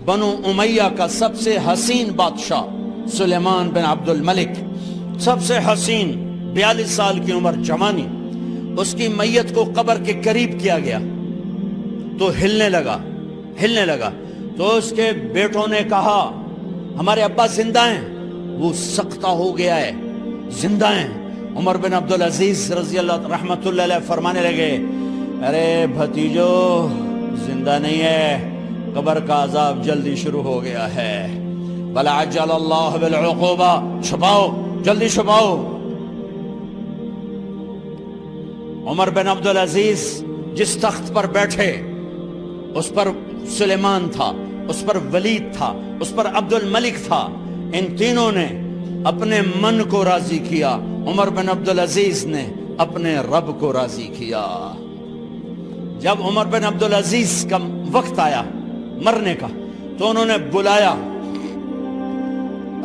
بنو امیہ کا سب سے حسین بادشاہ سلیمان بن عبد الملک، سب سے حسین، 42 سال کی عمر، جوانی، اس کی میت کو قبر کے قریب کیا گیا تو ہلنے لگا تو اس کے بیٹوں نے کہا ہمارے ابا زندہ ہیں، وہ سختہ ہو گیا ہے، زندہ ہیں۔ عمر بن عبدالعزیز رضی اللہ رحمت اللہ علیہ فرمانے لگے ارے بھتیجو زندہ نہیں ہے، قبر کا عذاب جلدی شروع ہو گیا ہے، بل عجل اللہ بالعقوبہ، چھپاؤ، جلدی چھپاؤ۔ عمر بن عبدالعزیز جس تخت پر بیٹھے اس پر سلیمان تھا، اس پر ولید تھا، اس پر عبد الملک تھا، ان تینوں نے اپنے من کو راضی کیا، عمر بن عبدالعزیز نے اپنے رب کو راضی کیا۔ جب عمر بن عبدالعزیز کا وقت آیا مرنے کا تو انہوں نے بلایا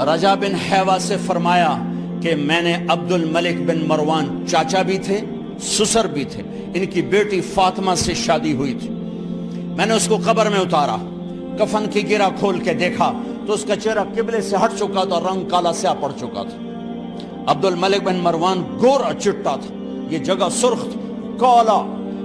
رجا بن حیوہ سے، فرمایا کہ میں نے عبد الملک بن مروان، چاچا بھی تھے سسر بھی تھے، ان کی بیٹی فاطمہ سے شادی ہوئی تھی، میں نے اس کو قبر میں اتارا، کفن کی گرہ کھول کے دیکھا تو اس کا چہرہ قبلے سے ہٹ چکا تھا، رنگ کالا سیاہ پڑ چکا تھا۔ عبد الملک بن مروان گورا چٹا تھا، یہ جگہ سرخ تھی، کالا۔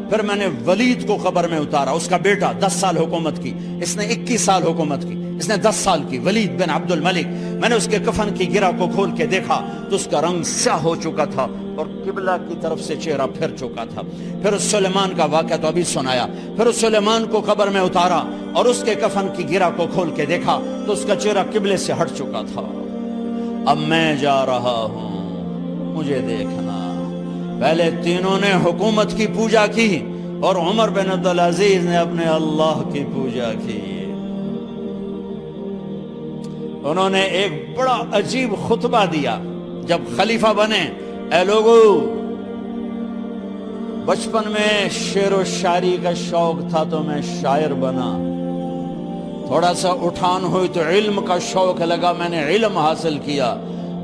پھر میں نے ولید کو قبر میں اتارا، اس کا بیٹا 10 سال حکومت کی، اس نے 21 سال حکومت کی، اس نے 10 سال کی، ولید بن عبد الملک۔ میں نے اس کے کفن کی گرہ کو کھول کے دیکھا تو اس کا رنگ سیاہ ہو چکا تھا اور قبلہ کی طرف سے چہرہ پھر چکا تھا۔ پھر اس سلیمان کا واقعہ تو ابھی سنایا، پھر اس سلیمان کو قبر میں اتارا اور اس کے کفن کی گرہ کو کھول کے دیکھا تو اس کا چہرہ قبلے سے ہٹ چکا تھا۔ اب میں جا رہا ہوں، مجھے دیکھنا۔ پہلے تینوں نے حکومت کی پوجا کی اور عمر بن عبدالعزیز نے اپنے اللہ کی پوجا کی۔ انہوں نے ایک بڑا عجیب خطبہ دیا جب خلیفہ بنے، اے لوگو، بچپن میں شعر و شاعری کا شوق تھا تو میں شاعر بنا، تھوڑا سا اٹھان ہوئی تو علم کا شوق لگا، میں نے علم حاصل کیا،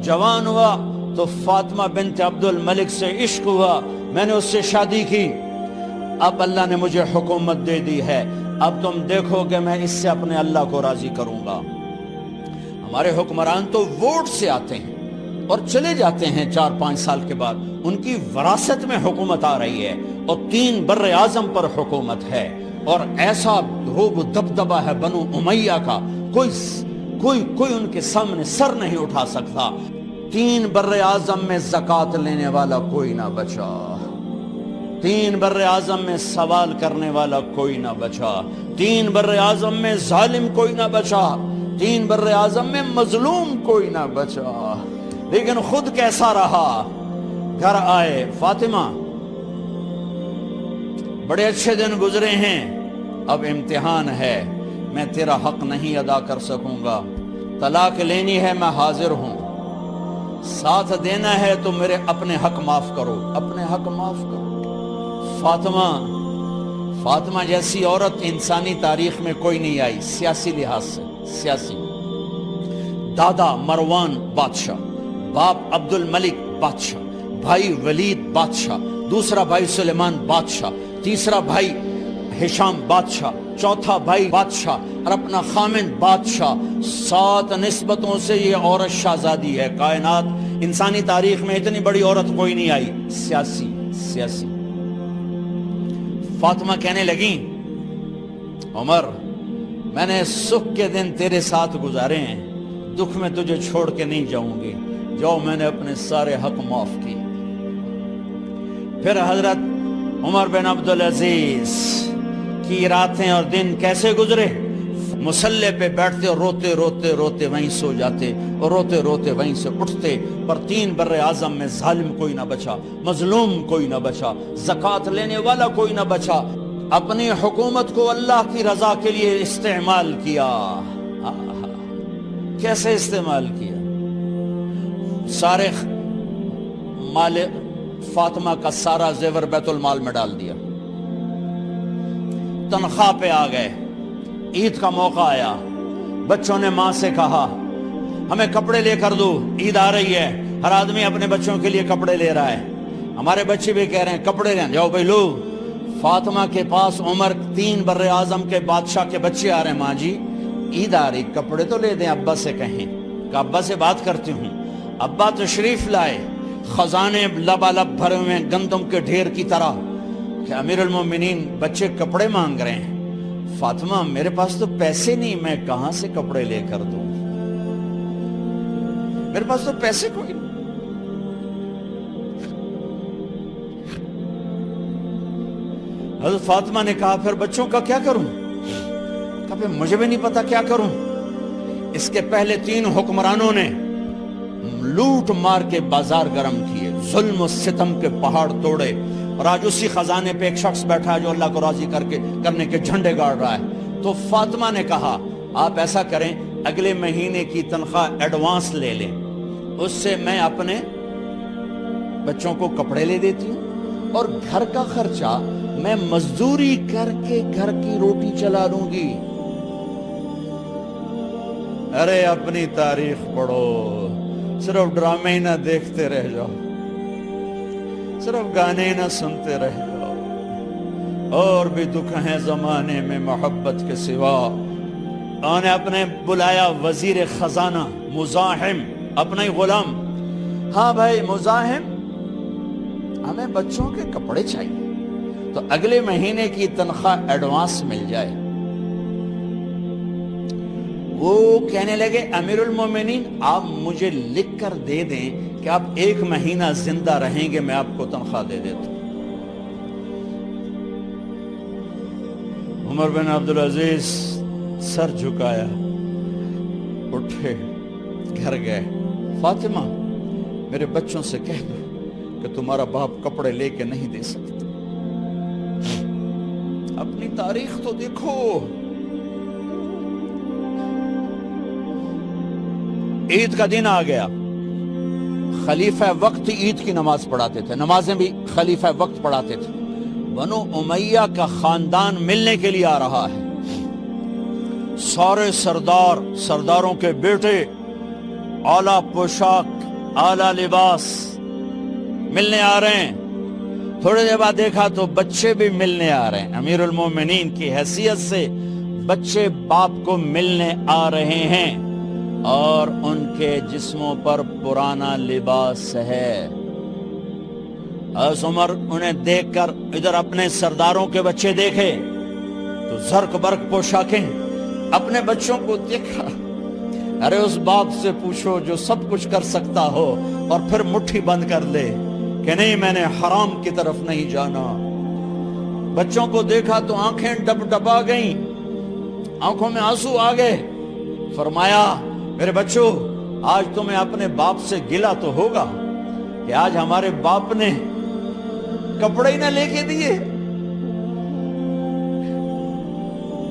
جوان ہوا تو فاطمہ بنت عبد الملک سے عشق ہوا، میں نے اس سے شادی کی، اب اللہ نے مجھے حکومت دے دی ہے، اب تم دیکھو کہ میں اس سے اپنے اللہ کو راضی کروں گا۔ ہمارے حکمران تو ووٹ سے آتے ہیں اور چلے جاتے ہیں 4-5 سال کے بعد، ان کی وراثت میں حکومت آ رہی ہے اور 3 بر اعظم پر حکومت ہے، اور ایسا روب و دبدبہ ہے بنو امیہ کا، کوئی ان کے سامنے سر نہیں اٹھا سکتا۔ 3 بر اعظم میں زکوٰۃ لینے والا کوئی نہ بچا، 3 بر اعظم میں سوال کرنے والا کوئی نہ بچا، 3 بر اعظم میں ظالم کوئی نہ بچا، 3 بر اعظم میں مظلوم کوئی نہ بچا۔ لیکن خود کیسا رہا؟ گھر آئے، فاطمہ بڑے اچھے دن گزرے ہیں، اب امتحان ہے، میں تیرا حق نہیں ادا کر سکوں گا، طلاق لینی ہے میں حاضر ہوں، ساتھ دینا ہے تو میرے اپنے حق معاف کرو، اپنے حق معاف کرو۔ فاطمہ جیسی عورت انسانی تاریخ میں کوئی نہیں آئی، سیاسی لحاظ سے، سیاسی۔ دادا مروان بادشاہ، باپ عبد الملک بادشاہ، بھائی ولید بادشاہ، دوسرا بھائی سلیمان بادشاہ، تیسرا بھائی ہشام بادشاہ، چوتھا بھائی بادشاہ اور اپنا خامند بادشاہ، 7 نسبتوں سے یہ عورت شہزادی ہے۔ کائنات انسانی تاریخ میں اتنی بڑی عورت کوئی نہیں آئی، سیاسی۔ فاطمہ کہنے لگیں عمر، میں نے سکھ کے دن تیرے ساتھ گزارے ہیں، دکھ میں تجھے چھوڑ کے نہیں جاؤں گی، جو میں نے اپنے سارے حق معاف کی۔ پھر حضرت عمر بن عبدالعزیز کی راتیں اور دن کیسے گزرے؟ مسلح پہ بیٹھتے اور روتے وہیں سو جاتے اور روتے وہیں سے اٹھتے، پر 3 بر اعظم میں ظالم کوئی نہ بچا، مظلوم کوئی نہ بچا، زکوٰۃ لینے والا کوئی نہ بچا، اپنی حکومت کو اللہ کی رضا کے لیے استعمال کیا۔ کیسے استعمال کیا؟ سارے مال فاطمہ کا سارا زیور بیت المال میں ڈال دیا، تنخواہ پہ آ گئے، عید کا موقع آیا، بچوں نے ماں سے کہا ہمیں کپڑے لے کر دو، عید آ رہی ہے، ہر آدمی اپنے بچوں کے لیے کپڑے لے رہا ہے، ہمارے بچے بھی کہہ رہے ہیں کپڑے لیں، جاؤ بھائی لو۔ فاطمہ کے پاس عمر 3 بر اعظم کے بادشاہ کے بچے آ رہے ہیں، ماں جی عید آ رہی، کپڑے تو لے دیں، ابا سے کہیں کہ ابا سے بات کرتی ہوں۔ ابا تشریف لائے، خزانے لبالب بھرے ہوئے ہیں گندم کے ڈھیر کی طرح، کہ امیر المومنین بچے کپڑے مانگ رہے ہیں۔ فاطمہ میرے پاس تو پیسے نہیں، میں کہاں سے کپڑے لے کر دوں، میرے پاس تو پیسے کوئی نہیں۔ حضرت فاطمہ نے کہا پھر بچوں کا کیا کروں؟ کہا پھر مجھے بھی نہیں پتا کیا کروں۔ اس کے پہلے 3 حکمرانوں نے لوٹ مار کے بازار گرم کیے، ظلم و ستم کے پہاڑ توڑے، اور آج اسی خزانے پہ ایک شخص بیٹھا ہے جو اللہ کو راضی کرنے کے جھنڈے گاڑ رہا ہے۔ تو فاطمہ نے کہا آپ ایسا کریں، اگلے مہینے کی تنخواہ ایڈوانس لے لیں، اس سے میں اپنے بچوں کو کپڑے لے دیتی ہوں، اور گھر کا خرچہ میں مزدوری کر کے گھر کی روٹی چلا لوں گی۔ ارے اپنی تاریخ پڑھو، صرف ڈرامے ہی نہ دیکھتے رہ جاؤ، صرف گانے ہی نہ سنتے رہ جاؤ، اور بھی دکھ ہیں زمانے میں محبت کے سوا۔ انہوں نے اپنے بلایا وزیر خزانہ مزاحم، اپنا ہی غلام، ہاں بھائی مزاحم، ہمیں بچوں کے کپڑے چاہیے، تو اگلے مہینے کی تنخواہ ایڈوانس مل جائے۔ وہ کہنے لگے امیر المومنین آپ مجھے لکھ کر دے دیں کہ آپ 1 مہینہ زندہ رہیں گے، میں آپ کو تنخواہ دے دیتا ہوں۔ عمر بن عبدالعزیز سر جھکایا، اٹھے، گھر گئے، فاطمہ میرے بچوں سے کہہ دو کہ تمہارا باپ کپڑے لے کے نہیں دے سکتا۔ اپنی تاریخ تو دیکھو، عید کا دن آ گیا، خلیفہ وقت عید کی نماز پڑھاتے تھے، نمازیں بھی خلیفہ وقت پڑھاتے تھے۔ بنو امیہ کا خاندان ملنے کے لیے آ رہا ہے، سارے سرداروں کے بیٹے اعلیٰ پوشاک، اعلیٰ لباس ملنے آ رہے ہیں۔ تھوڑے دیر بعد دیکھا تو بچے بھی ملنے آ رہے ہیں، امیر المومنین کی حیثیت سے بچے باپ کو ملنے آ رہے ہیں، اور ان کے جسموں پر پرانا لباس ہے۔ حضرت عمر انہیں دیکھ کر ادھر اپنے سرداروں کے بچے دیکھے تو زرق برق پوشاکیں، اپنے بچوں کو دیکھا۔ ارے اس باپ سے پوچھو جو سب کچھ کر سکتا ہو اور پھر مٹھی بند کر لے کہ نہیں میں نے حرام کی طرف نہیں جانا۔ بچوں کو دیکھا تو آنکھیں ڈب ڈبا گئیں، آنکھوں میں آنسو آ گئے۔ فرمایا میرے بچوں آج تمہیں اپنے باپ سے گلہ تو ہوگا کہ آج ہمارے باپ نے کپڑے ہی نہ لے کے دیے۔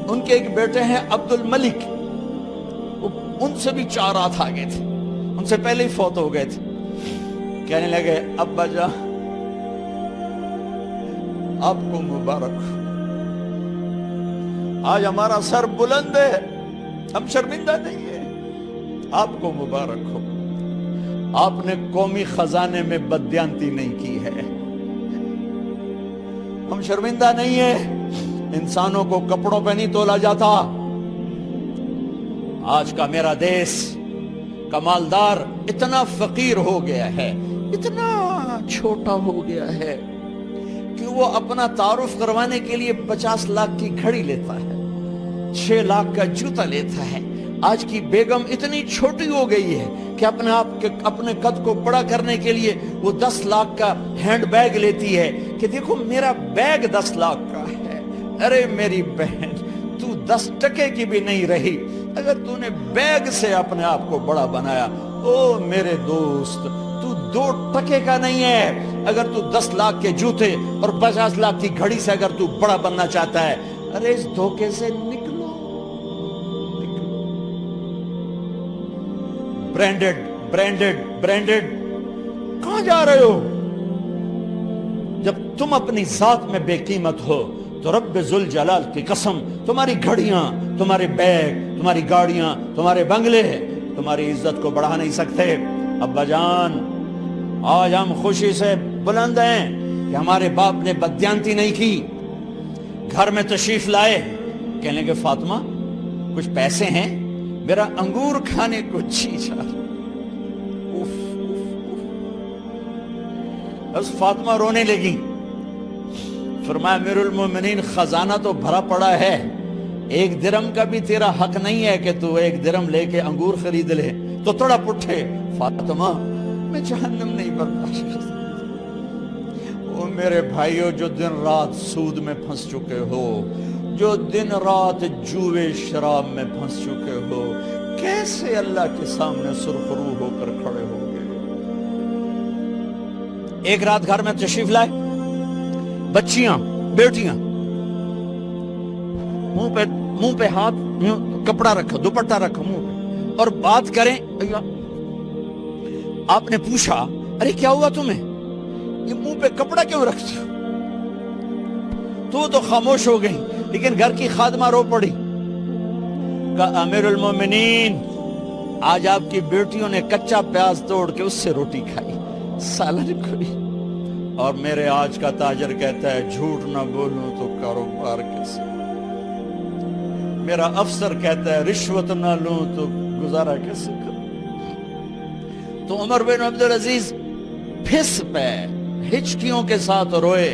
ان کے ایک بیٹے ہیں عبد الملک، ان سے بھی 4 ہاتھ آگے تھے، ان سے پہلے ہی فوت ہو گئے تھے۔ کہنے لگے ابا جان آپ کو مبارک ہو، آج ہمارا سر بلند ہے، ہم شرمندہ نہیں ہیں، آپ کو مبارک ہو، آپ نے قومی خزانے میں بددیانتی نہیں کی ہے، ہم شرمندہ نہیں ہیں، انسانوں کو کپڑوں پہ نہیں تولا جاتا۔ آج کا میرا دیس کا مالدار اتنا فقیر ہو گیا ہے، اتنا چھوٹا ہو گیا ہے کہ وہ اپنا تعارف کروانے کے لیے 50 لاکھ کی گھڑی لیتا ہے، 6 لاکھ کا جوتا لیتا ہے۔ آج کی بیگم اتنی چھوٹی ہو گئی ہے کہ اپنے قد کو بڑا کرنے کے لیے وہ 10 لاکھ کا ہینڈ بیگ لیتی ہے کہ دیکھو میرا بیگ 10 لاکھ کا ہے۔ ارے میری بہن تو 10 ٹکے کی بھی نہیں رہی اگر تو نے بیگ سے اپنے آپ کو بڑا بنایا۔ او میرے دوست تو 2 ٹکے کا نہیں ہے اگر تو 10 لاکھ کے جوتے اور 50 لاکھ کی گھڑی سے اگر تو بڑا بننا چاہتا ہے۔ ارے اس دھوکے سے نکلو۔ برینڈڈ کہاں جا رہے ہو؟ جب تم اپنی ذات میں بے قیمت ہو تو رب ذوالجلال کی قسم تمہاری گھڑیاں، تمہارے بیگ، تمہاری گاڑیاں، تمہارے بنگلے تمہاری عزت کو بڑھا نہیں سکتے۔ ابا جان آج ہم خوشی سے بلند ہیں کہ ہمارے باپ نے بددیانتی نہیں کی۔ گھر میں تشریف لائے، کہنے لگے فاطمہ کچھ پیسے ہیں، میرا انگور کھانے کو جی چاہ۔ بس فاطمہ رونے لگی، فرمایا امیر المومنین خزانہ تو بھرا پڑا ہے، 1 درم کا بھی تیرا حق نہیں ہے کہ تو 1 درم لے کے انگور خرید لے۔ تو تڑپ اٹھے، فاطمہ میں جہنم نہیں برداشت کر سکتا۔ وہ میرے بھائیو جو دن رات سود میں پھنس چکے ہو، جو دن رات جوے شراب میں پھنس چکے ہو، کیسے اللہ کے سامنے سرخرو ہو کر کھڑے ہو گے؟ ایک رات گھر میں تشریف لائے، بچیاں بیٹیاں، منہ پہ ہاتھ، کپڑا رکھا، دوپٹہ رکھا منہ پہ، اور بات کریں۔ آپ نے پوچھا ارے کیا ہوا تمہیں، یہ منہ پہ کپڑا کیوں رکھتی ہو؟ تو خاموش ہو گئی، لیکن گھر کی خادمہ رو پڑی، کہا امیر المومنین آج آپ کی بیٹیوں نے کچا پیاز توڑ کے اس سے روٹی کھائی، سالن کھائی، اور میرے آج کا تاجر کہتا ہے جھوٹ نہ بولوں تو کاروبار کیسے، میرا افسر کہتا ہے رشوت نہ لوں تو گزارا کیسے کروں۔ تو عمر بن عبدالعزیز پھس پہ ہچکیوں کے ساتھ روئے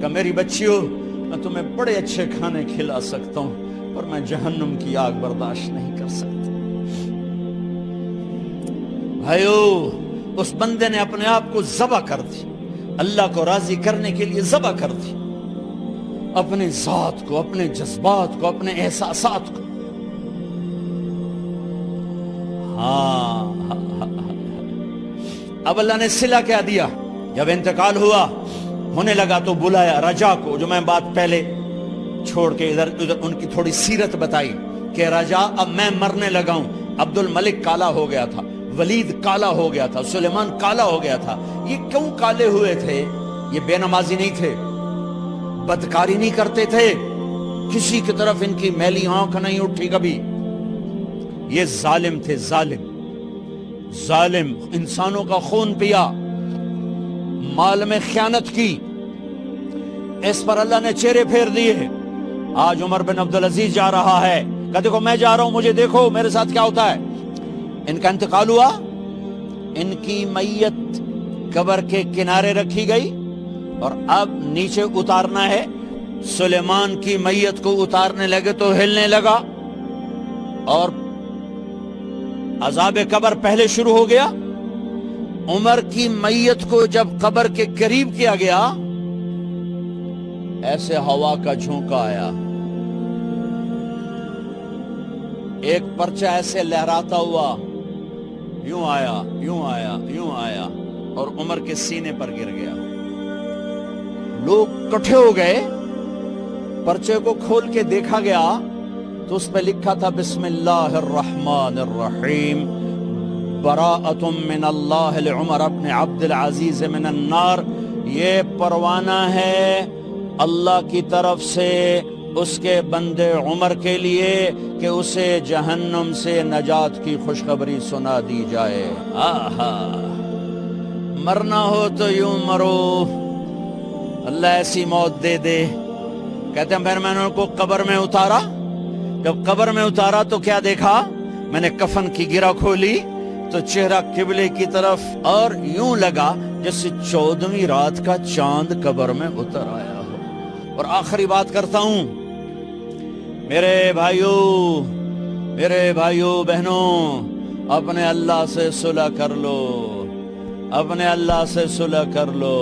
کہ میری بچیوں میں تمہیں بڑے اچھے کھانے کھلا سکتا ہوں، پر میں جہنم کی آگ برداشت نہیں کر سکتا۔ بھائیو، اس بندے نے اپنے آپ کو ذبح کر دی، اللہ کو راضی کرنے کے لیے ذبح کر دی، اپنے ذات کو، اپنے جذبات کو، اپنے احساسات کو۔ اب اللہ نے صلہ کیا دیا، جب انتقال ہوا ہونے لگا تو بلایا رجا کو، جو میں بات پہلے چھوڑ کے ادھر ان کی تھوڑی سیرت بتائی کہ رجا اب میں مرنے لگا ہوں۔ عبد الملک کالا ہو گیا تھا، ولید کالا ہو گیا تھا، سلیمان کالا ہو گیا تھا۔ یہ کیوں کالے ہوئے تھے؟ یہ بے نمازی نہیں تھے، بدکاری نہیں کرتے تھے، کسی کی طرف ان کی میلی آنکھ نہیں اٹھی کبھی۔ یہ ظالم تھے، ظالم، انسانوں کا خون پیا، مال میں خیانت کی، اس پر اللہ نے چہرے پھیر دیے۔ آج عمر بن عبدالعزیز جا رہا ہے کہ دیکھو میں جا رہا ہوں، مجھے دیکھو میرے ساتھ کیا ہوتا ہے۔ ان کا انتقال ہوا، ان کی میت قبر کے کنارے رکھی گئی، اور اب نیچے اتارنا ہے۔ سلیمان کی میت کو اتارنے لگے تو ہلنے لگا، اور عذاب قبر پہلے شروع ہو گیا۔ عمر کی میت کو جب قبر کے قریب کیا گیا، ایسے ہوا کا جھونکا آیا، ایک پرچہ ایسے لہراتا ہوا یوں آیا، یوں آیا، یوں آیا، اور عمر کے سینے پر گر گیا۔ لوگ کٹھے ہو گئے، پرچے کو کھول کے دیکھا گیا تو اس پہ لکھا تھا بسم اللہ الرحمن الرحیم، براءۃ من اللہ لعمر ابن عبد العزیز من النار۔ یہ پروانہ ہے اللہ کی طرف سے اس کے بندے عمر کے لیے کہ اسے جہنم سے نجات کی خوشخبری سنا دی جائے۔ آہا، مرنا ہو تو یوں مرو، اللہ ایسی موت دے دے۔ کہتے ہیں پھر میں نے ان کو قبر میں اتارا، جب قبر میں اتارا تو کیا دیکھا؟ میں نے کفن کی گرہ کھولی تو چہرہ قبلے کی طرف، اور یوں لگا جیسے 14ویں رات کا چاند قبر میں اتر آیا ہو۔ اور آخری بات کرتا ہوں، میرے بھائیوں بہنوں، اپنے اللہ سے صلح کر لو، اپنے اللہ سے صلح کر لو۔